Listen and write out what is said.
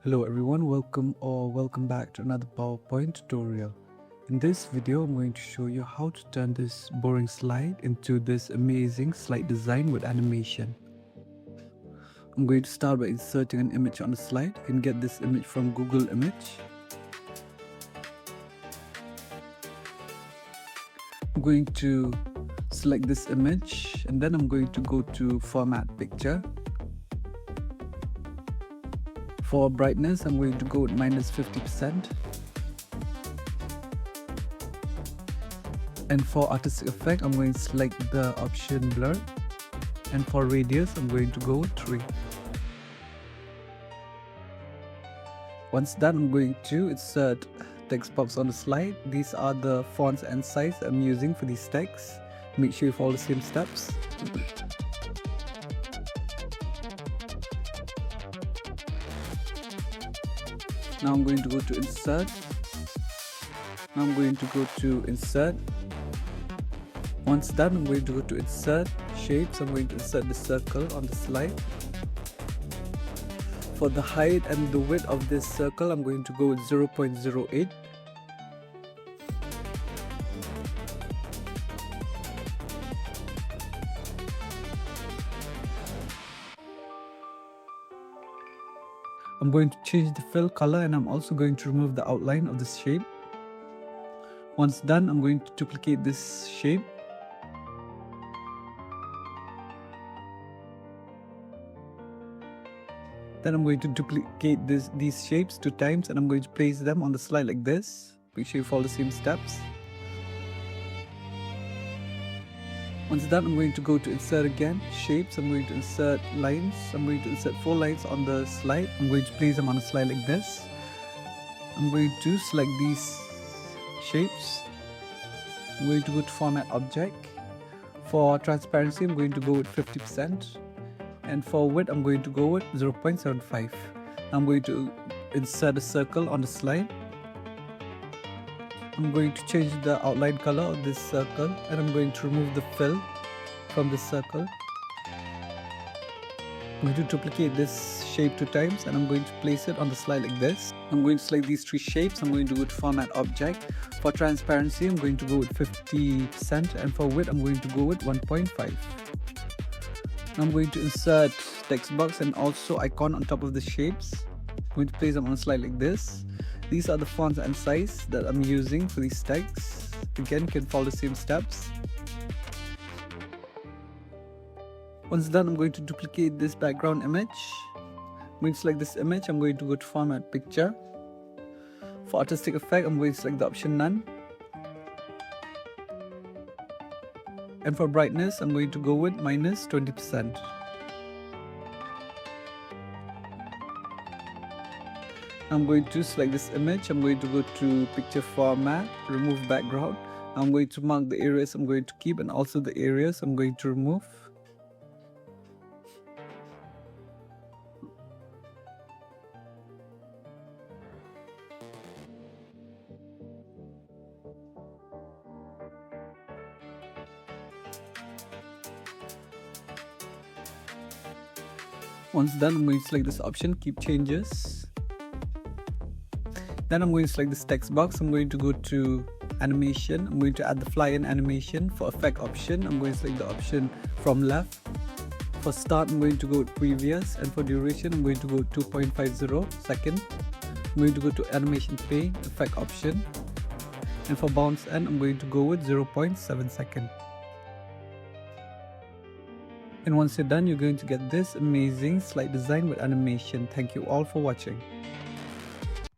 Hello everyone, welcome back to another PowerPoint tutorial. In this video, I'm going to show you how to turn this boring slide into this amazing slide design with animation. I'm going to start by inserting an image on the slide. You can get this image from Google Image. I'm going to select this image and then I'm going to go to Format Picture. For brightness, I'm going to go with -50%. And for artistic effect, I'm going to select the option blur. And for radius, I'm going to go with 3. Once done, I'm going to insert text box on the slide. These are the fonts and size I'm using for these texts. Make sure you follow the same steps. Now I'm going to go to insert. Now I'm going to go to insert. Once done, I'm going to go to insert shapes. I'm going to insert the circle on the slide. For the height and the width of this circle, I'm going to go with 0.08. I'm going to change the fill color and I'm also going to remove the outline of this shape. Once done, I'm going to duplicate this shape. Then I'm going to duplicate these shapes 2 times and I'm going to place them on the slide like this. Make sure you follow the same steps. Once done, I'm going to go to insert again, shapes. I'm going to insert lines. I'm going to insert 4 lines on the slide. I'm going to place them on the slide like this. I'm going to select these shapes. I'm going to go to Format Object. For transparency, I'm going to go with 50%. And for width, I'm going to go with 0.75. I'm going to insert a circle on the slide. I'm going to change the outline color of this circle and I'm going to remove the fill from the circle. I'm going to duplicate this shape 2 times and I'm going to place it on the slide like this. I'm going to select these 3 shapes. I'm going to go to Format Object. For transparency, I'm going to go with 50% and for width, I'm going to go with 1.5. I'm going to insert text box and also icon on top of the shapes. I'm going to place them on a slide like this. These are the fonts and size that I'm using for these texts. Again, you can follow the same steps. Once done, I'm going to duplicate this background image. I'm going to select this image. I'm going to go to Format Picture. For artistic effect, I'm going to select the option None. And for brightness, I'm going to go with -20%. I'm going to select this image. I'm going to go to Picture Format, remove background. I'm going to mark the areas I'm going to keep and also the areas I'm going to remove. Once done, I'm going to select this option, Keep Changes. Then I'm going to select this text box. I'm going to go to Animation. I'm going to add the fly-in animation. For Effect option, I'm going to select the option from left. For Start, I'm going to go with Previous. And for Duration, I'm going to go 2.50 seconds. I'm going to go to Animation Play, Effect option. And for Bounce End, I'm going to go with 0.7 seconds. And once you're done, you're going to get this amazing slide design with animation. Thank you all for watching.